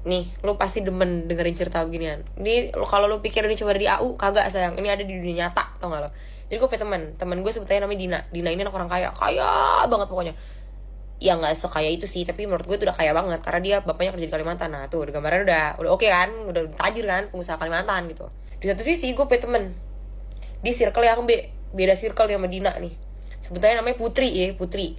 nih, lu pasti demen dengerin cerita beginian. Ini kalau lu pikir ini cuma di AU, kagak sayang, ini ada di dunia nyata, tau gak lo? Jadi gue punya temen gue sebetulnya namanya Dina. Dina ini anak orang kaya banget pokoknya. Ya nggak sekaya itu sih, tapi menurut gue itu udah kaya banget karena dia bapaknya kerja di Kalimantan. Nah tuh gambarnya udah oke kan, udah tajir kan, pengusaha Kalimantan gitu. Di satu sisi gue punya temen di circle yang beda circle dia sama Dina nih. Sebetulnya namanya Putri ya, Putri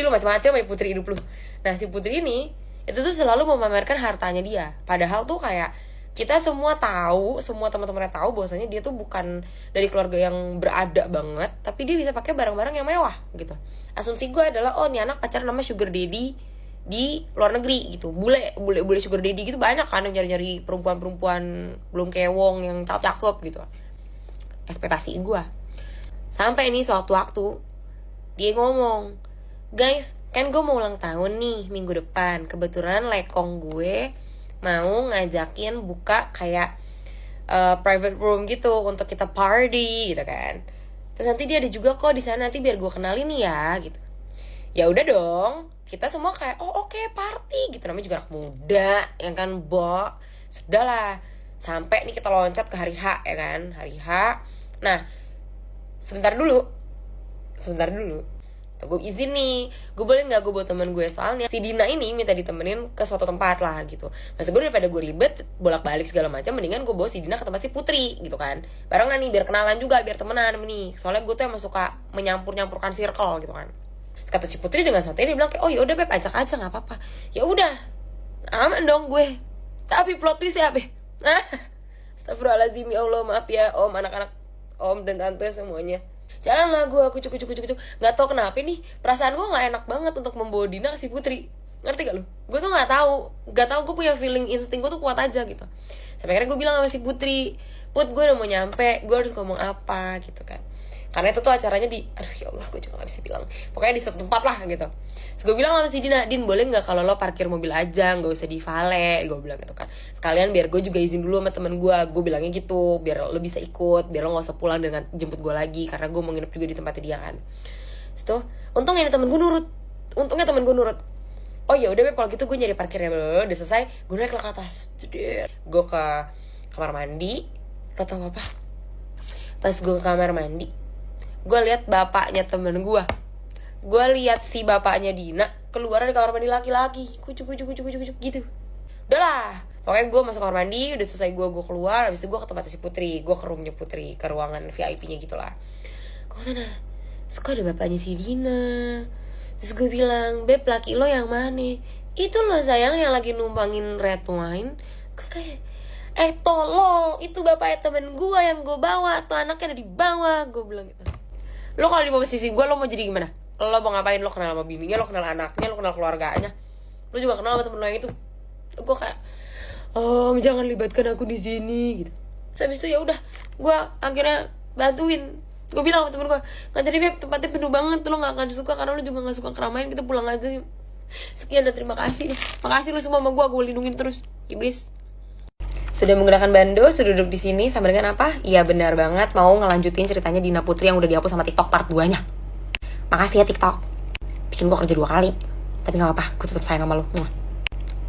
lu macam-macam ya Putri hidup lu. Nah si Putri ini itu tuh selalu memamerkan hartanya dia. Padahal tuh kayak kita semua tahu, semua teman-temannya tahu bahwasanya dia tuh bukan dari keluarga yang berada banget, tapi dia bisa pakai barang-barang yang mewah gitu. Asumsi gue adalah oh nih anak pacaran sama sugar daddy di luar negeri gitu. Bule sugar daddy gitu banyak kan yang nyari-nyari perempuan belum kewong yang cakep gitu. Ekspektasi gue. Sampai ini suatu waktu dia ngomong, "Guys, kan gue mau ulang tahun nih minggu depan. Kebetulan lekong gue mau ngajakin buka kayak private room gitu untuk kita party gitu kan. Terus nanti dia ada juga kok di sana, nanti biar gue kenalin nih ya gitu." Ya udah dong, kita semua kayak oh oke, party gitu, namanya juga anak muda yang kan, Bo. Sudahlah, sampai nih kita loncat ke hari H ya kan, hari H. Nah, sebentar dulu. Tuh, gue izin nih, gue boleh nggak gue bawa temen gue, soalnya si Dina ini minta ditemenin ke suatu tempat lah gitu. Maksud gue daripada gue ribet bolak-balik segala macam, mendingan gue bawa si Dina ke tempat si Putri gitu kan, barengan nih biar kenalan juga, biar temenan nih. Soalnya gue tuh emang suka menyampurkan circle gitu kan. Terus kata si Putri dengan santai dia bilang kayak oh ya udah Beb, ajak aja nggak apa-apa. Ya udah, aman dong gue. Tapi plot twist ya Beb. Astagfirullahaladzim, ya Allah, maaf ya om, anak-anak om dan tante semuanya. Jalanlah gue kucuk. Gak tau kenapa nih perasaan gue gak enak banget untuk membawa Dina ke si Putri. Ngerti gak lu? Gue tuh gak tahu gue punya feeling, insting gue tuh kuat aja gitu. Sampai akhirnya gue bilang sama si Putri, Put, gue udah mau nyampe, gue harus ngomong apa gitu kan. Karena itu tuh acaranya di, aduh ya Allah gue juga gak bisa bilang, pokoknya di suatu tempat lah gitu. Terus gue bilang sama si Dina, Din boleh gak kalau lo parkir mobil aja, gak usah di valet, gue bilang gitu kan. Sekalian biar gue juga izin dulu sama temen gue bilangnya gitu, biar lo bisa ikut, biar lo gak usah pulang dengan jemput gue lagi, karena gue mau nginep juga di tempatnya dia kan. Terus tuh, untungnya temen gue nurut. Oh ya udah Beb, kalau gitu gue nyari parkirnya, udah selesai, gue naik ke atas, gue ke kamar mandi. Lo tau apa? Pas gue ke kamar mandi, gue lihat bapaknya temen gue lihat si bapaknya Dina keluar dari kamar mandi laki-laki, kucuk gitu. Udahlah, pokoknya gue masuk kamar mandi, udah selesai gue keluar, habis itu gue ke tempat si Putri, gue ke roomnya Putri, ke ruangan VIP-nya gitulah. Gue kesana, terus kok ada bapaknya si Dina. Terus gue bilang, Beb, laki lo yang mana? Itu lo sayang yang lagi numpangin red wine. Gue kayak, tolol, itu bapaknya temen gue yang gue bawa, tuh anaknya ada di bawah. Gue bilang gitu. Lo kalau di bawah sisi gue, lo mau jadi gimana? Lo mau ngapain? Lo kenal sama bininya, lo kenal anaknya, lo kenal keluarganya, lo juga kenal sama temen lo yang itu. Gue kayak, jangan libatkan aku di sini gitu. Terus habis itu ya udah, gue akhirnya bantuin. Gue bilang sama temen gue, nggak jadi Beb, tempatnya penuh banget, lo nggak akan suka karena lo juga nggak suka keramaian, kita pulang aja yuk. Sekian dan terima kasih. Makasih lo semua sama gue lindungin terus, iblis. Sudah menggunakan bando, sudah duduk di sini sama dengan apa? Iya benar banget, mau ngelanjutin ceritanya Dina Putri yang udah dihapus sama TikTok part 2-nya. Makasih ya TikTok, bikin gue kerja 2 kali. Tapi gak apa-apa, gue tetap sayang sama lo.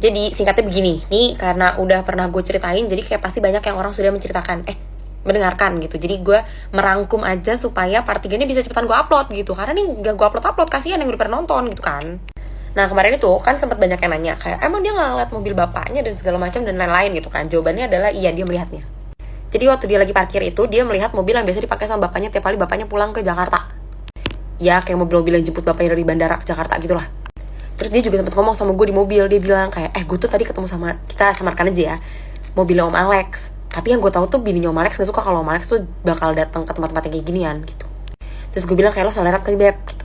Jadi singkatnya begini, nih karena udah pernah gue ceritain, jadi kayak pasti banyak yang orang sudah mendengarkan gitu. Jadi gue merangkum aja supaya part 3 ini bisa cepetan gue upload gitu. Karena nih gak gue upload, kasihan yang udah pernah nonton gitu kan. Nah kemarin itu kan sempat banyak yang nanya kayak emang dia nggak ngeliat mobil bapaknya dan segala macam dan lain-lain gitu kan. Jawabannya adalah iya, dia melihatnya. Jadi waktu dia lagi parkir itu, dia melihat mobil yang biasa dipakai sama bapaknya tiap kali bapaknya pulang ke Jakarta. Ya kayak mobil-mobil yang jemput bapaknya dari bandara ke Jakarta gitulah. Terus dia juga sempat ngomong sama gue di mobil, dia bilang kayak gue tuh tadi ketemu sama, kita samarkan aja ya, mobilnya Om Alex. Tapi yang gue tahu tuh bininya Om Alex gak suka kalau Om Alex tuh bakal datang ke tempat-tempat yang kayak ginian gitu. Terus gue bilang kayak lo salah lihat kali Beb gitu.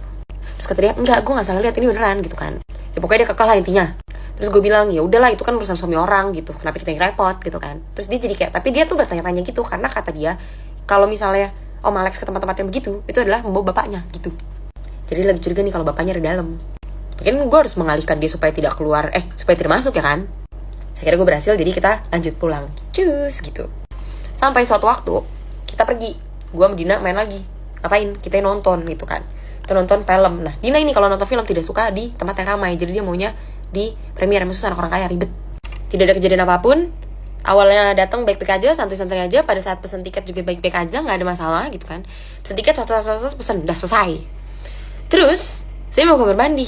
Terus kata dia, enggak, gue gak salah lihat, ini beneran gitu kan. Ya pokoknya dia kekal lah intinya. Terus gue bilang, ya udahlah itu kan urusan suami orang gitu, kenapa kita yang repot gitu kan. Terus dia jadi kayak, tapi dia tuh bertanya-tanya gitu, karena kata dia kalau misalnya Om Alex ke tempat-tempat yang begitu, itu adalah membawa bapaknya gitu. Jadi lagi curiga nih kalau bapaknya ada dalam. Mungkin gue harus mengalihkan dia supaya tidak keluar, supaya tidak masuk ya kan. Saya kira gue berhasil, jadi kita lanjut pulang. Cus gitu. Sampai suatu waktu kita pergi, gue sama Dina main lagi. Ngapain? Kita nonton gitu kan. Kita nonton film. Nah Dina ini kalau nonton film tidak suka di tempat yang ramai, jadi dia maunya di premier, maksudnya anak orang kaya ribet. Tidak ada kejadian apapun. Awalnya datang baik-baik aja, santai-santai aja. Pada saat pesen tiket juga baik-baik aja, nggak ada masalah gitu kan. Pesen tiket, pesen, udah selesai. Terus saya mau kamar mandi.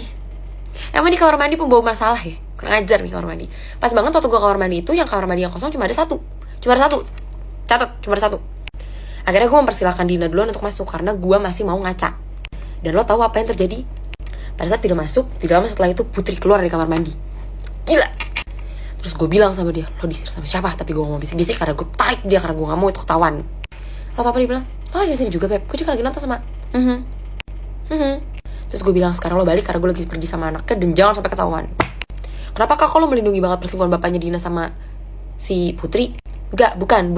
Emang di kamar mandi pembawa masalah ya? Kurang ajar nih kamar mandi. Pas banget waktu gue kamar mandi itu, yang kamar mandi yang kosong cuma ada satu. Catat, cuma ada satu. Akhirnya gue mempersilahkan Dina duluan untuk masuk karena gue masih mau ngaca. Dan lo tahu apa yang terjadi? Pada saat tidak masuk, tidak lama setelah itu Putri keluar dari kamar mandi. Gila. Terus gue bilang sama dia, lo disir sama siapa? Tapi gue gak mau bisik-bisik karena gue tarik dia, karena gue gak mau itu ketahuan. Lo tau apa dia bilang? Lo di sini juga Beb, gue juga lagi nonton sama Terus gue bilang, sekarang lo balik karena gue lagi pergi sama anaknya dan jangan sampai ketahuan. Kenapa kak lo melindungi banget perselingkuhan bapaknya Dina sama si Putri? Enggak, bukan.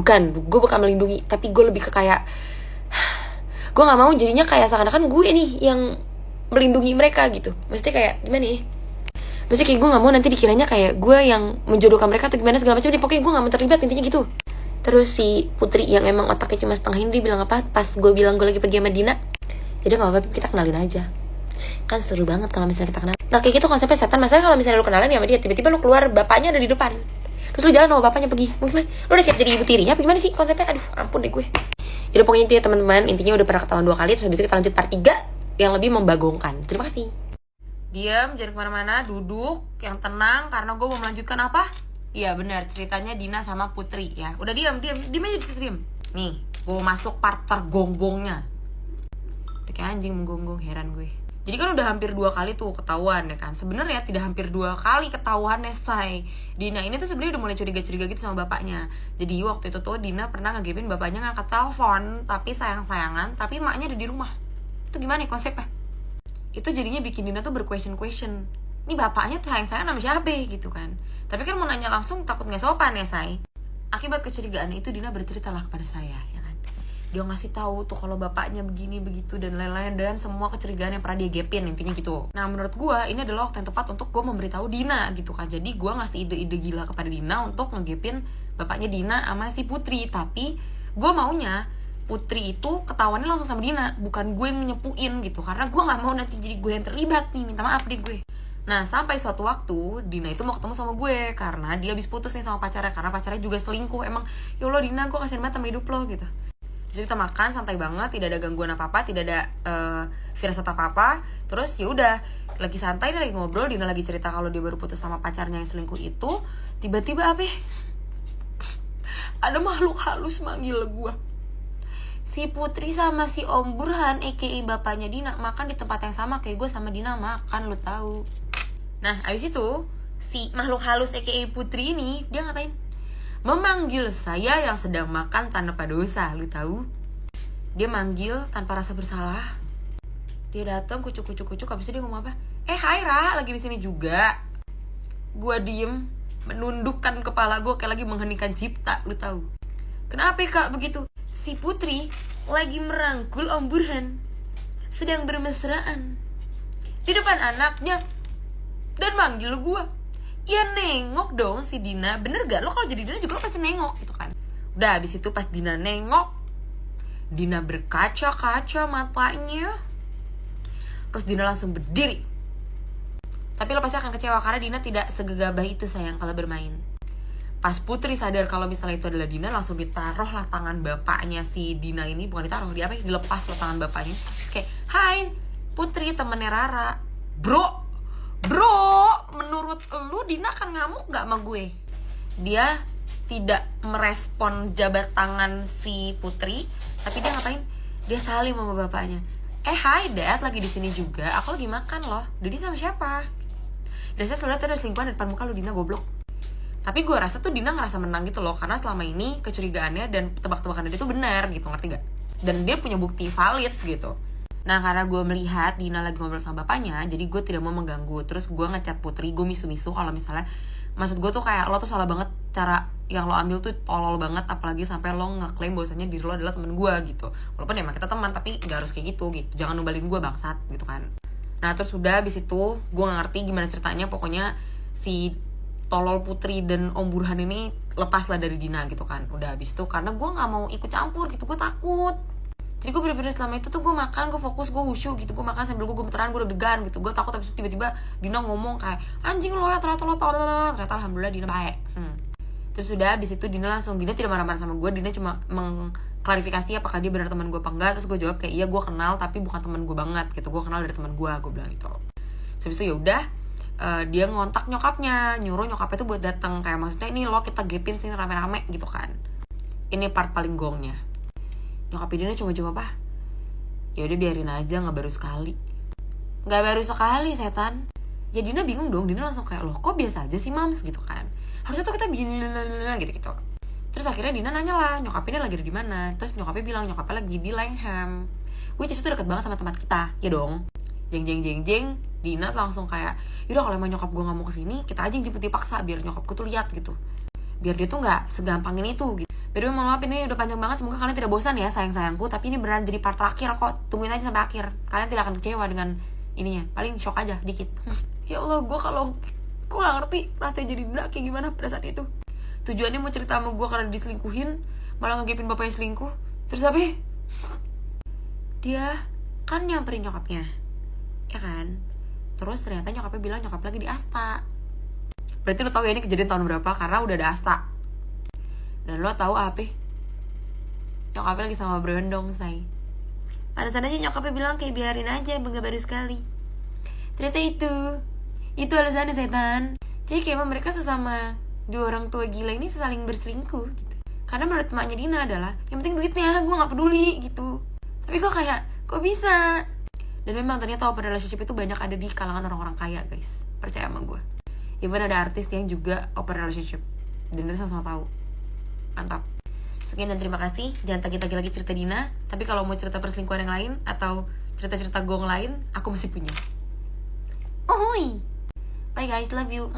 Gue bukan melindungi, tapi gue lebih ke kayak gue gak mau jadinya kayak seakan-akan gue nih yang melindungi mereka gitu. Maksudnya kayak gimana ya? Maksudnya kayak gue gak mau nanti dikiranya kayak gue yang menjodohkan mereka atau gimana segala macam. Pokoknya gue gak mau terlibat, intinya gitu. Terus si Putri yang emang otaknya cuma setengah ini, dia bilang apa? Pas gue bilang gue lagi pergi sama Dina, jadi gak apa-apa, kita kenalin aja. Kan seru banget kalau misalnya kita kenal. Nah kayak gitu konsepnya setan. Masalahnya kalau misalnya lu kenalan ya sama dia, tiba-tiba lu keluar, bapaknya ada di depan. Terus lu jalan sama bapaknya pergi. Gimana? Lu udah siap jadi ibu tirinya apa gimana sih konsepnya? Aduh ampun deh gue. Jadi pokoknya itu ya teman-teman. Intinya udah pernah ketahuan 2 kali. Terus habis itu kita lanjut part 3 yang lebih membagongkan. Terima kasih. Diam, jangan kemana-mana, duduk yang tenang karena gue mau melanjutkan apa? Iya benar, ceritanya Dina sama Putri ya. Udah diam aja di situ, diam. Nih, gue mau masuk part tergonggongnya. Udah kayak anjing menggonggong, heran gue. Jadi kan udah hampir 2 kali tuh ketahuan ya kan. Sebenarnya tidak hampir 2 kali ketahuannya, say. Dina ini tuh sebenarnya udah mulai curiga-curiga gitu sama bapaknya. Jadi waktu itu tuh Dina pernah ngegepin bapaknya ngangkat telepon, tapi sayang-sayangan, tapi emaknya ada di rumah. Itu gimana ya konsepnya? Itu jadinya bikin Dina tuh berquestion. Ini bapaknya tuh sayang-sayang sama siapa gitu kan. Tapi kan mau nanya langsung takut gak sopan ya, say. Akibat kecurigaan itu Dina berceritalah kepada saya ya kan. Dia ngasih tahu tuh kalau bapaknya begini begitu dan lain-lain, dan semua kecurigaan yang pernah dia gepin, intinya gitu. Nah menurut gue ini adalah waktu yang tepat untuk gue memberitahu Dina gitu kan. Jadi gue ngasih ide-ide gila kepada Dina untuk ngegepin bapaknya Dina sama si Putri. Tapi gue maunya Putri itu ketahuannya langsung sama Dina, bukan gue yang nyepuin gitu. Karena gue gak mau nanti jadi gue yang terlibat nih, minta maaf deh gue. Nah sampai suatu waktu Dina itu mau ketemu sama gue karena dia habis putus nih sama pacarnya, karena pacarnya juga selingkuh. Emang ya Allah Dina, gue kasihan banget sama hidup lo gitu. Jadi kita makan santai banget, tidak ada gangguan apa-apa, tidak ada firasat apa-apa. Terus ya udah lagi santai, dia lagi ngobrol, Dina lagi cerita kalau dia baru putus sama pacarnya yang selingkuh itu. Tiba-tiba apa? Ada makhluk halus manggil gue. Si Putri sama si Om Burhan a.k.a. bapaknya Dina makan di tempat yang sama kayak gue sama Dina makan, lu tahu. Nah abis itu si makhluk halus a.k.a. Putri ini dia ngapain? Memanggil saya yang sedang makan tanpa dosa, lu tahu. Dia manggil tanpa rasa bersalah. Dia datang kucuk. Habis itu dia ngomong apa? Hai Ra, lagi di sini juga. Gue diem menundukkan kepala gue kayak lagi mengheningkan cipta, lu tahu. Kenapa ya, Kak begitu? Si Putri lagi merangkul Om Burhan, sedang bermesraan di depan anaknya dan manggil gue. Ya nengok dong si Dina, bener gak? Lo kalau jadi Dina juga lo pasti nengok gitu kan. Udah abis itu pas Dina nengok, Dina berkaca-kaca matanya. Terus Dina langsung berdiri. Tapi lo pasti akan kecewa karena Dina tidak segegabah itu sayang kalau bermain. Pas Putri sadar kalau misalnya itu adalah Dina, langsung ditaruh lah tangan bapaknya si Dina ini. Bukan ditaruh, dia apa? Dilepas lah tangan bapaknya. Kayak, hai Putri temennya Rara. Bro, menurut lu Dina kan ngamuk gak sama gue? Dia tidak merespon jabat tangan si Putri, tapi dia ngapain? Dia salim sama bapaknya. Hai Dad, lagi di sini juga. Aku lagi makan loh. Dedi sama siapa? Dan saya selalu ada selingkuhan di depan muka lu, Dina goblok. Tapi gue rasa tuh Dina ngerasa menang gitu loh, karena selama ini kecurigaannya dan tebak-tebakannya dia tuh benar gitu, ngerti gak? Dan dia punya bukti valid gitu. Nah karena gue melihat Dina lagi ngobrol sama bapaknya, jadi gue tidak mau mengganggu. Terus gue ngechat Putri, gue misu-misu kalau misalnya, maksud gue tuh kayak lo tuh salah banget, cara yang lo ambil tuh tolol banget, apalagi sampai lo ngeklaim bahwasanya diri lo adalah temen gue gitu. Walaupun emang kita teman, tapi gak harus kayak gitu. Jangan numbalin gue bangsat gitu kan. Nah terus udah abis itu gue gak ngerti gimana ceritanya, pokoknya si tolol Putri dan Om Burhan ini lepas lah dari Dina gitu kan. Udah abis itu karena gue gak mau ikut campur gitu, gue takut. Jadi gue bener-bener selama itu tuh gue makan, gue fokus, gue khusyuk gitu. Gue makan sambil gue gemeteran, gue deg-degan gitu. Gue takut habis itu tiba-tiba Dina ngomong kayak, anjing lo ya, ternyata alhamdulillah Dina baik. Terus udah habis itu Dina tidak marah-marah sama gue. Dina cuma mengklarifikasi apakah dia benar teman gue apa enggak. Terus gue jawab kayak, iya gue kenal tapi bukan teman gue banget gitu. Gue kenal dari teman gue bilang gitu. Terus habis itu ya udah, dia ngontak nyokapnya, nyuruh nyokapnya tuh buat datang, kayak maksudnya ini lo kita gapin sini rame-rame gitu kan. Ini part paling gongnya. Nyokapnya Dina cuma jawab apa? Ya udah biarin aja, nggak baru sekali setan. Ya Dina bingung dong. Dina langsung kayak, loh kok biasa aja sih mams gitu kan, harusnya tuh kita begini gitu. Terus akhirnya Dina nanya lah, nyokapnya lagi ada di mana. Terus nyokapnya bilang nyokapnya lagi di Langham, which is itu deket banget sama tempat kita ya dong. Jeng. Dina langsung kayak, yaudah kalau emang nyokap gue nggak mau kesini, kita aja yang jemput dipaksa biar nyokapku tuh lihat gitu, biar dia tuh nggak segampang ini tuh gitu. By the way, mohon maaf ini udah panjang banget, semoga kalian tidak bosan ya sayang-sayangku. Tapi ini beneran jadi part terakhir kok, tungguin aja sampai akhir. Kalian tidak akan kecewa dengan ininya, paling shock aja dikit. Ya Allah, gue gak ngerti rasanya jadi Dina kayak gimana pada saat itu. Tujuannya mau cerita sama gue karena diselingkuhin, malah ngegepin bapaknya selingkuh. Terus apa? Dia kan nyamperin nyokapnya, ya kan? Terus ternyata nyokapnya bilang nyokap lagi di Asta. Berarti lo tau ya ini kejadian tahun berapa, karena udah ada Asta. Dan lo tahu apa? Nyokapnya lagi sama berondong, say. Pada tandanya nyokapnya bilang kayak biarin aja, bangga baru sekali. Ternyata itu alasannya setan. Jadi kayak mereka sesama dua orang tua gila ini saling berselingkuh gitu. Karena menurut emaknya Dina adalah yang penting duitnya, gue nggak peduli gitu. Tapi kok kayak kok bisa? Dan memang ternyata open relationship itu banyak ada di kalangan orang-orang kaya, guys. Percaya sama gue. Even ada artis yang juga open relationship. Dan kita sama-sama tahu. Mantap. Sekian dan terima kasih. Jangan tagih-tagih lagi cerita Dina. Tapi kalau mau cerita perselingkuhan yang lain atau cerita-cerita gong lain, aku masih punya. Bye guys, love you.